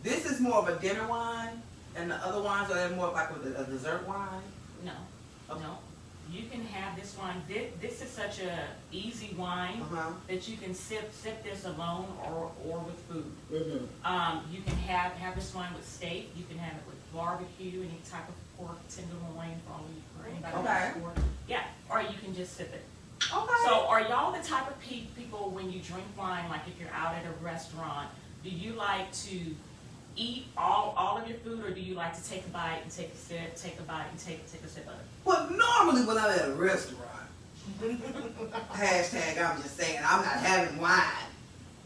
this is more of a dinner wine, and the other wines are more like a dessert wine. No, no. You can have this wine. This is such a easy wine that you can sip this alone or with food. You can have this wine with steak. You can have it with barbecue, any type of pork tenderloin for anybody. Okay. Yeah, or you can just sip it. Okay. So are y'all the type of people when you drink wine, like if you're out at a restaurant, do you like to eat all of your food, or do you like to take a bite and take a sip, take a bite and take a sip of it? Well, normally when I'm at a restaurant, hashtag I'm just saying, I'm not having wine.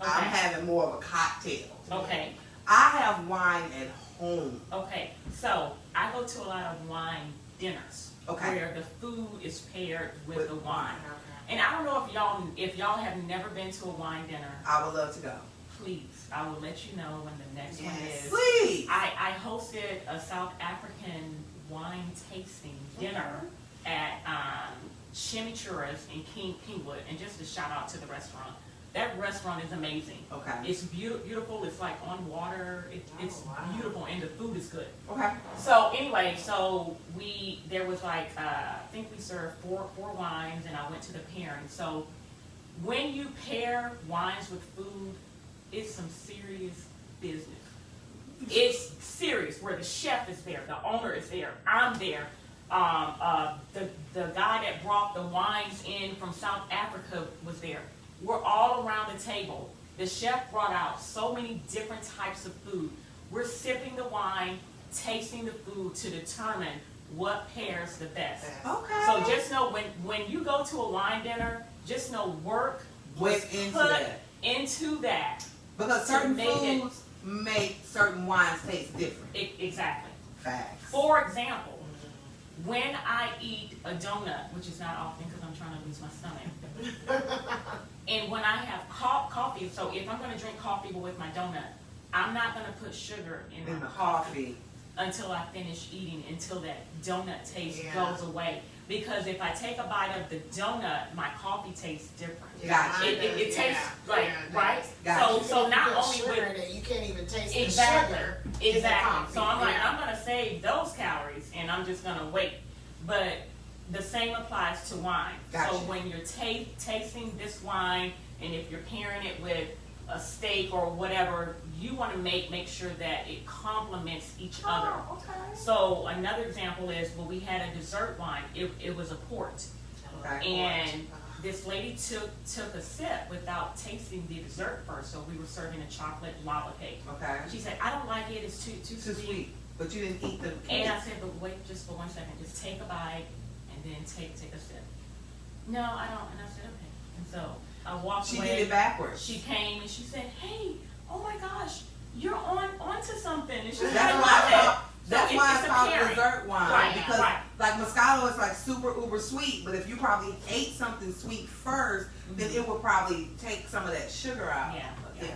Okay. I'm having more of a cocktail. Okay, I have wine at home. okay. So I go to a lot of wine dinners where the food is paired with the wine. And I don't know if y'all have never been to a wine dinner. I would love to go. Please, I will let you know when the next one is. Please. I hosted a South African wine tasting dinner at Chimichurras in Kingwood, and just a shout out to the restaurant. That restaurant is amazing. Okay. It's beautiful. It's like on water. It's beautiful, and the food is good. Okay. So anyway, there was like I think we served four wines, and I went to the pairing. So when you pair wines with food, it's some serious business. It's serious. Where the chef is there, the owner is there, I'm there. The guy that brought the wines in from South Africa was there. We're all around the table. The chef brought out so many different types of food. We're sipping the wine, tasting the food to determine what pairs the best. Okay. So just know when you go to a wine dinner, just know work was Went into put that. into that. Because to certain make it- foods make certain wines taste different. Exactly. Facts. For example, when I eat a donut, which is not often because I'm trying to lose my stomach, and when I have coffee, so if I'm going to drink coffee with my donut, I'm not going to put sugar in In my the coffee coffee. until I finish eating, until that donut taste goes away. Because if I take a bite of the donut, my coffee tastes different. Gotcha. It tastes like, right? Gotcha. So not Put only sugar with in it, you can't even taste Exactly. the sugar. in the Exactly. coffee. So I'm like, Yeah. I'm gonna save those calories and I'm just gonna wait. But the same applies to wine. Gotcha. So when you're tasting this wine, and if you're pairing it with a steak or whatever, you want to make sure that it complements each other. Oh, okay. So another example is when we had a dessert wine. It was a port, Okay. and this lady took a sip without tasting the dessert first. So we were serving a chocolate lava cake. Okay. She said, "I don't like it. It's too Too sweet." sweet. But you didn't eat the cake. And I said, "But wait, just for 1 second. Just take a bite and then take a sip." No, I don't. And I said, "Okay." And so I walked She away. did it backwards. She came and she said, "Hey, oh my gosh, you're onto something." And she said, That's "I why love it's it." called, that's why it's called appearing. dessert wine. Right, because right. like Moscato is like super uber sweet, but if you probably ate something sweet first, then it would probably take some of that sugar out. Yeah.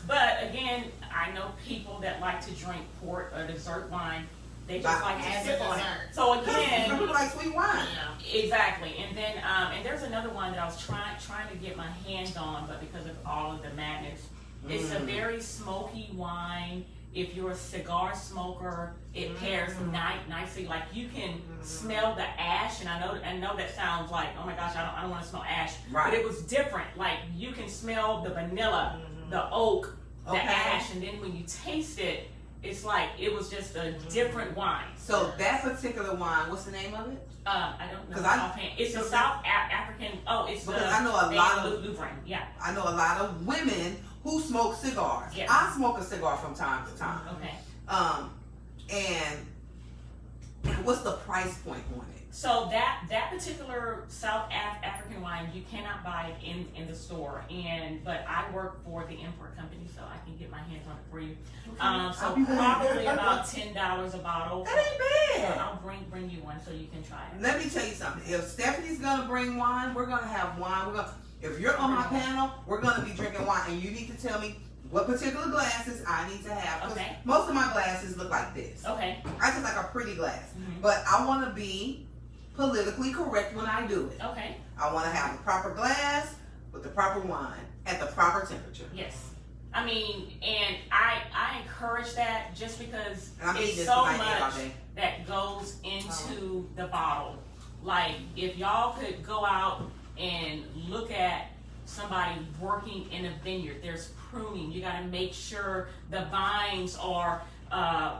But again, I know people that like to drink port or dessert wine. They just like to As sip a on it. dessert. So Some again, people like sweet wine. exactly. And then and there's another one that I was trying to get my hands on, but because of all of the madness, it's a very smoky wine. If you're a cigar smoker, it pairs nicely. Like you can smell the ash, and I know that sounds like, oh my gosh, I don't want to smell ash, Right. but it was different. Like you can smell the vanilla, the oak, the Okay. ash, and then when you taste it, it's like it was just a different wine. So that particular wine, what's the name of it? I don't know. 'Cause I- offhand. It's a South African. Oh, it's Because the I know a lot of- Lutheran. Yeah. I know a lot of women who smoke cigars. Yes. I smoke a cigar from time to time. Okay. And what's the price point on it? So that particular South African wine, you cannot buy it in the store. But I work for the import company, so I can get my hands on it for you. So probably about $10 a bottle. That ain't So bad. I'll bring you one so you can try it. Let me tell you something. If Stephanie's gonna bring wine, we're gonna have wine. If you're on my panel, we're gonna be drinking wine, and you need to tell me what particular glasses I need to have. 'Cause Okay. most of my glasses look like this. Okay. I just like a pretty glass, Mhm. but I want to be politically correct when I do it. Okay. I want to have the proper glass with the proper wine at the proper temperature. Yes. I mean, and I encourage that just because And I'm eating it's this so tonight, all much day. that goes into the bottle. Like, if y'all could go out and look at somebody working in a vineyard, there's pruning. You got to make sure the vines are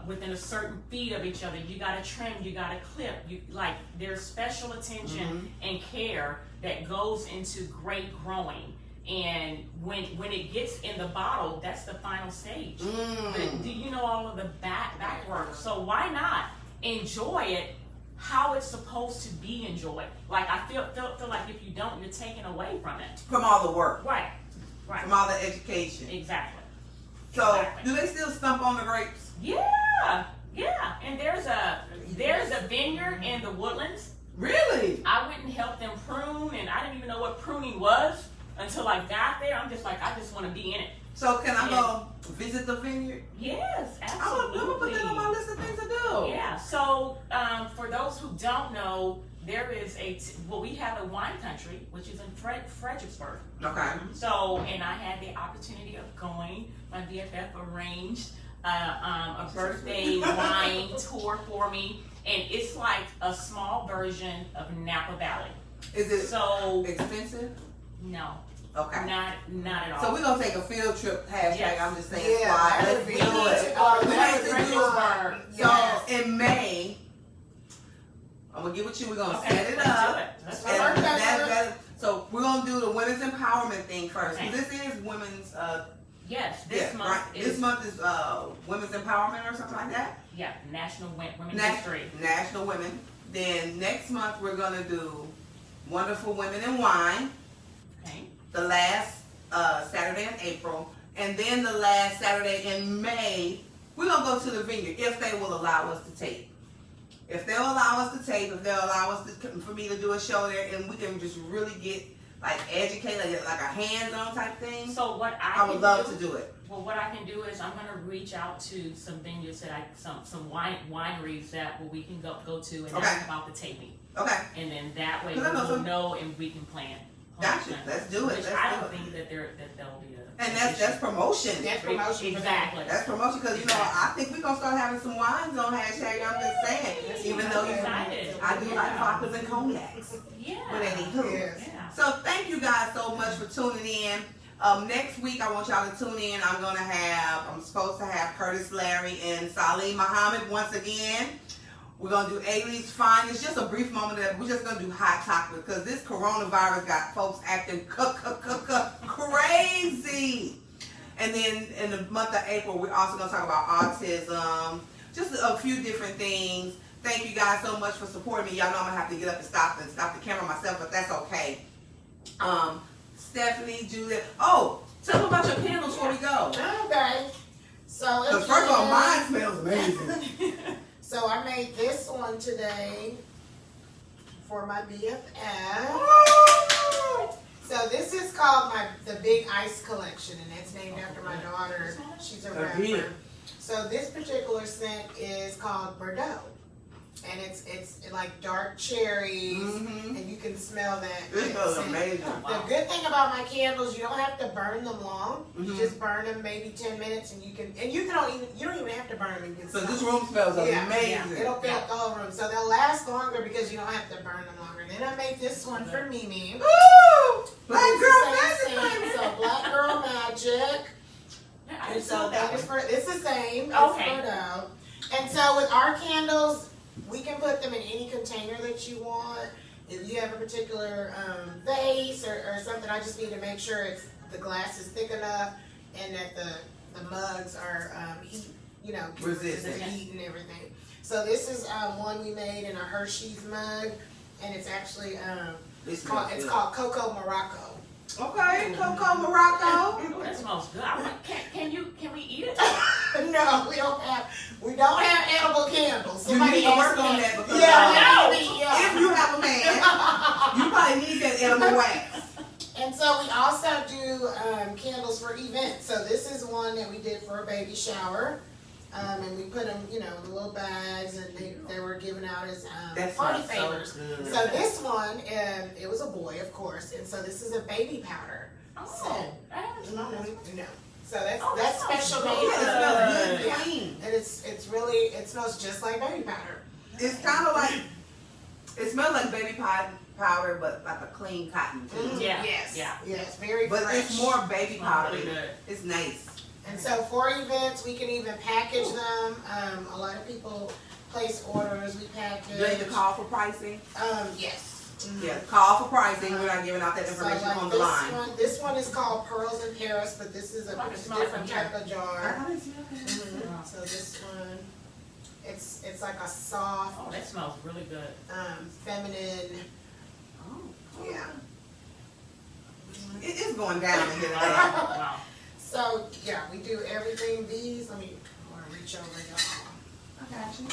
within a certain feet of each other. You got to trim, you got to clip. There's special attention and care that goes into grape growing. And when it gets in the bottle, that's the final stage. But do you know all of the back work? So why not enjoy it how it's supposed to be enjoyed? Like I feel like if you don't, you're taken away from it. From all the work, Right. from all the education. Exactly. So, Exactly. do they still stump on the grapes? Yeah. And there's a vineyard in the Woodlands. Really? I went and helped them prune, and I didn't even know what pruning was until I got there. I'm just like, I just want to be in it. So, can I go visit the vineyard? Yes, I'm absolutely. gonna put that on my list of things to do. Yeah. So for those who don't know, there is we have a wine country which is in Fredericksburg. Okay. So, and I had the opportunity of going. My BFF arranged a birthday wine tour for me, and it's like a small version of Napa Valley. Is it So expensive? no, Okay. not at all. So we're gonna take a field trip. Hashtag. Yes. I'm just saying. Yeah, Fly. that Let's would do be it. good. We need to do it. Fredericksburg. Yes. So in May, I'm gonna get with you. We're gonna Okay, set it let's up. do it. Let's do And it. so we're gonna do the women's empowerment thing first. Okay. This is women's. Yes, this Yeah, month right. is This month is women's empowerment or something like that. National Women's Nat- History. National Women. Then next month we're gonna do Wonderful Women in Wine. Okay. The last Saturday in April, and then the last Saturday in May, we're gonna go to the vineyard if they will allow us to tape. If they'll allow us to tape, if they'll allow us for me to do a show there, and we can just really get educated, like a hands-on type thing. So what I would love to do it. Well, what I can do is I'm gonna reach out to some vineyards that some wineries that we can go to and Okay. ask about the taping, Okay, and then that way 'Cause I know we'll some- know and we can plan. gotcha. Let's do it. Which Let's I do don't it. think that there'll be a. And that's promotion. That's promotion for that. Exactly. That's promotion because I think we're gonna start having some wines on hashtag. I'm just saying, even though Excited. I do like vodkas and cognacs. Yeah. But anywho. Yes. Yeah. So thank you guys so much for tuning in. Next week I want y'all to tune in. I'm supposed to have Curtis Larry and Salim Muhammad once again. We're gonna do Ailey's Fine. It's just a brief moment that we're just gonna do hot topics because this coronavirus got folks acting crazy. And then in the month of April, we're also gonna talk about autism, just a few different things. Thank you guys so much for supporting me. Y'all know I'm gonna have to get up and stop the camera myself, but that's okay. Stephanie, Julia. Oh, tell them about your candles before we go. Okay. So Because first of all, mine smells amazing. So I made this one today for my BFF. So this is called the Big Ice Collection, and it's named after my daughter. She's a rapper. So this particular scent is called Bordeaux, and it's like dark cherries, and you can smell that. It smells scent. amazing. The good thing about my candles, you don't have to burn them long. You just burn them maybe 10 minutes, and you don't even have to burn them. You can So smell this them. room smells amazing. Yeah, it'll fill up the whole room. So they'll last longer because you don't have to burn them longer. Then I made this one for Mimi. Woo! Black It's girl the same magic. scent, so Black Girl Magic. I And saw so that that is one. it's the same. Okay. It's Bordeaux. And so with our candles, we can put them in any container that you want. If you have a particular vase or something, I just need to make sure the glass is thick enough and that the mugs are resistant to heat and everything. So this is one we made in a Hershey's mug, and it's actually it's called Coco Morocco. Okay, Coco Morocco. Ooh, that smells good. Can we eat it? No, we don't have edible candles. You need to else work on can. that because Yeah. if you have a man, you probably need that edible wax. And so we also do candles for events. So this is one that we did for a baby shower. And we put them, in little bags, and they were given out as party favors. So this one, it was a boy, of course, and so this is a baby powder. Oh, I haven't smelled this one. No. So that's that special smells made It for smells the good and clean. and it smells just like baby powder. It's kind of like, it smells like baby powder, but like a clean cotton too. Yeah. Yes. Yeah. Yes, very But fresh. it's more baby powder. Really good. It's nice. And so for events, we can even package them. A lot of people place orders. We package. Do you need to call for pricing? Yes. Yeah, call for pricing. We're not giving out that So information like on the line. this one is called Pearls in Paris, but this is a I can smell it different from here. type of jar. Mhm. So this one, it's like a soft, Oh, that smells really good. feminine. Oh, Yeah. It is going down in here. wow. So yeah, we do everything. These, I want to reach over y'all. I got you.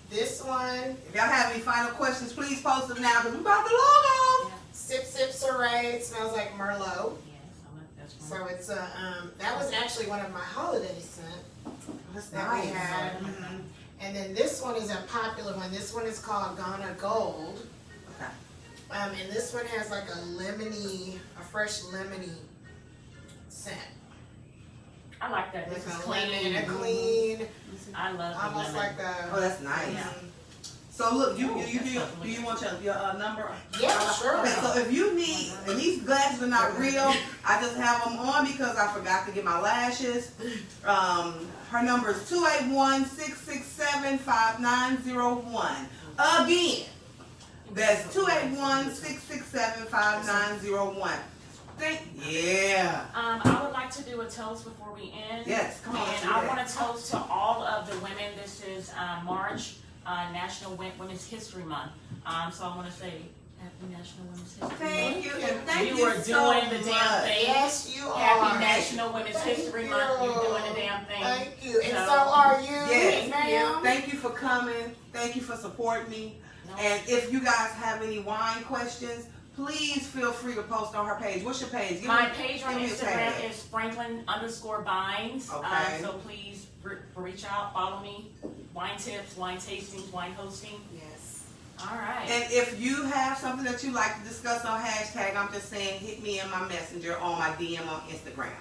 This one, If y'all have any final questions, please post them now because we're about to log off. Sip Sip Soiree. It smells like Merlot. Yes, I like this So one. it's that was actually one of my holiday scents That's that we had. And then this one is a popular one. This one is called Ghana Gold. Okay. And this one has like a fresh lemony scent. I like that. This is Like a clean. lemon, a clean, I love the almost lemon. like a. Oh, that's nice. Yeah. So look, do That's you lovely. want your number? Yeah, sure. Okay, so if you need, and these glasses are not real, I just have them on because I forgot to get my lashes. Her number is 281-667-5901. Again, that's 281-667-5901. Yeah. I would like to do a toast before we end. Yes, come on. And do I that. want to toast to all of the women. This is March, National Women's History Month. So I want to say Happy National Women's History Month. Thank you, and thank You you are so doing the damn much. thing. Yes, you Happy are. National Women's History Month. You're doing the damn thing. Thank you. And So- so are you, Yes. ma'am. Thank you for coming. Thank you for supporting me. No. And if you guys have any wine questions, please feel free to post on her page. What's your page? My page on give me a Instagram tag. is Franklin_Vines. Okay. So please reach out, follow me. Wine tips, wine tastings, wine hosting. Yes. All right. And if you have something that you like to discuss on hashtag, I'm just saying, hit me in my messenger on my DM on Instagram.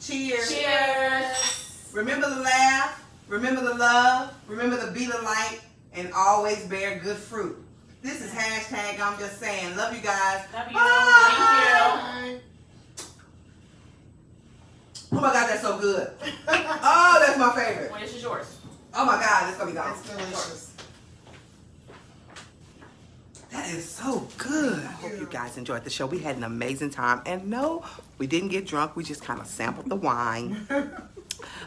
Cheers. Cheers. Remember the laugh, remember the love, remember to be the light, and always bear good fruit. This is hashtag, I'm just saying. Love you guys. Love you. Bye. Thank you. Oh my God, that's so good. Oh, that's my favorite. Well, this is yours. Oh my God, it's gonna be gone. It's delicious. That is so good. I hope you guys enjoyed the show. We had an amazing time. And no, we didn't get drunk. We just kind of sampled the wine.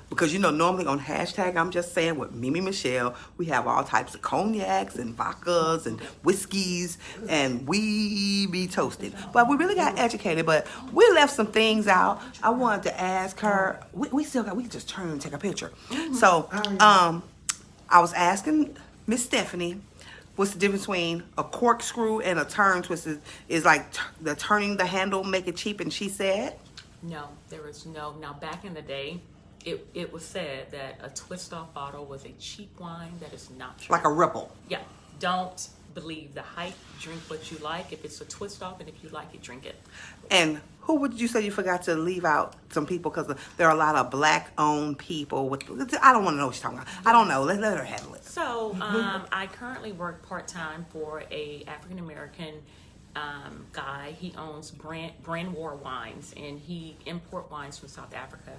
Because normally on hashtag I'm just saying with MemeMichelle, we have all types of cognacs and vodkas and whiskeys, and we be toasted. But we really got educated, but we left some things out. I wanted to ask her, we can just turn and take a picture. So I was asking Miss Stephanie, what's the difference between a corkscrew and a turn twist? Is like the turning the handle make it cheap, and she said? No, there is no. Now, back in the day, it was said that a twist-off bottle was a cheap wine. That is not true. Like a ripple. Yeah. Don't believe the hype. Drink what you like. If it's a twist-off, and if you like it, drink it. And who would you say you forgot to leave out some people? Because there are a lot of black-owned people. I don't want to know what you're talking about. I don't know. Let her handle it. So, I currently work part-time for a African-American guy. He owns Brand War Wines, and he import wines from South Africa,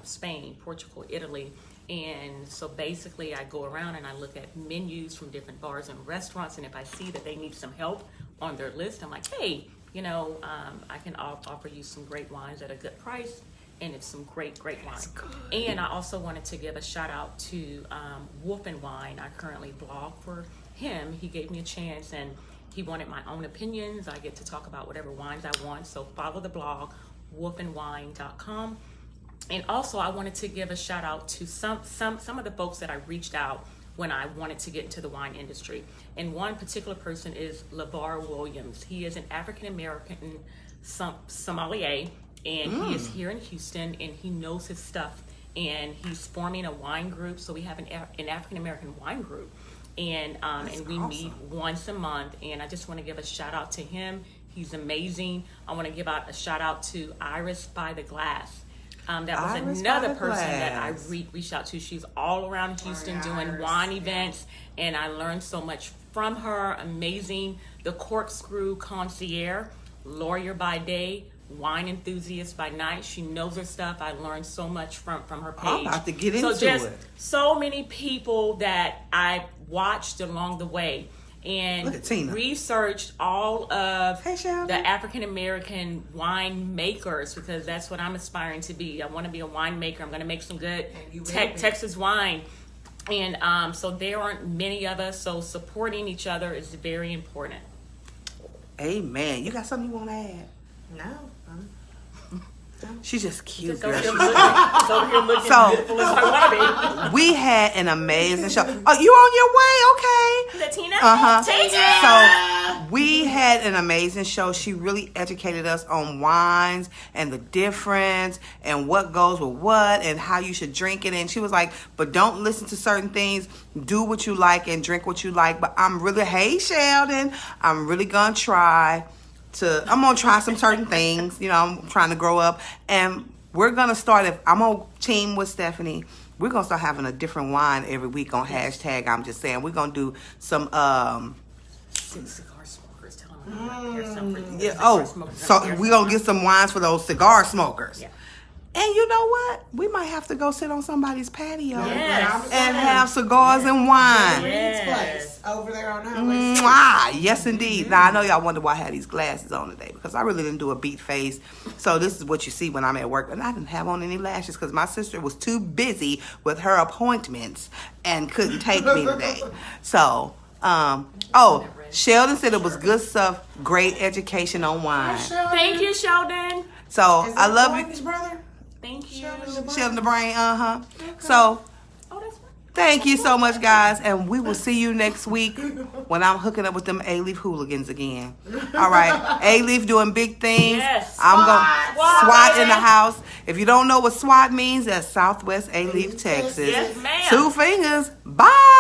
Spain, Portugal, Italy. And so basically I go around and I look at menus from different bars and restaurants, and if I see that they need some help on their list, I'm like, hey, I can offer you some great wines at a good price, and it's some great wine. And I also wanted to give a shout out to Wolf and Wine. I currently blog for him. He gave me a chance, and he wanted my own opinions. I get to talk about whatever wines I want. So follow the blog, wolfandwine.com. And also I wanted to give a shout out to some of the folks that I reached out when I wanted to get into the wine industry. And one particular person is LeVar Williams. He is an African-American sommelier, and he is here in Houston, and he knows his stuff. And he's forming a wine group. So we have an African-American wine group. And we meet once a month, and I just want to give a shout out to him. He's amazing. I want to give out a shout out to Iris by the Glass. That was Iris another by the person that I Glass. reached out to. She's all around Houston doing wine events, and I learned so much from her. Amazing. The Corkscrew Concierge, lawyer by day, wine enthusiast by night. She knows her stuff. I learned so much from her page. I'm about to get into it. So many people that I watched along the way, and Look at Tina. researched all of Hey, Sheldon. the African American wine makers, because that's what I'm aspiring to be. I want to be a winemaker. I'm going to make some good Texas wine. And so there aren't many of us, so supporting each other is very important. Amen. You got something you want to add? No. She's just cute, Just girl. over here looking beautiful as I want to be. We had an amazing show. Oh, you on your way? Okay. Is that Tina? Uh-huh. So we had an amazing show. She really educated us on wines and the difference and what goes with what and how you should drink it. And she was like, but don't listen to certain things. Do what you like and drink what you like. But hey, Sheldon, I'm really going to try some certain things. I'm trying to grow up. And we're going to start, if I'm on team with Stephanie, we're going to start having a different wine every week on hashtag I'm just saying. We're going to do some Cigar smokers, tell them here's some for you. yeah, Cigar smokers so out there. we're going to get some wines for those cigar smokers. Yeah. And you know what? We might have to go sit on somebody's patio Yes. and have cigars and wine. Yes. Place over there on Highway 6. Yes, indeed. Now, I know y'all wonder why I had these glasses on today, because I really didn't do a beat face. So this is what you see when I'm at work. And I didn't have on any lashes because my sister was too busy with her appointments and couldn't take me today. So, Sheldon said it was good stuff, great education on wine. Thank you, Sheldon. So, I love you. His brother? Thank you. Sheldon the Brain, So, Oh, that's fine. thank you so much, guys, and we will see you next week when I'm hooking up with them A-Leaf hooligans again. All right, A-Leaf doing big things. Yes. I'm going SWAT. SWAT in the house. If you don't know what SWAT means, that's Southwest A-Leaf, Texas. Yes, ma'am. 2 fingers. Bye.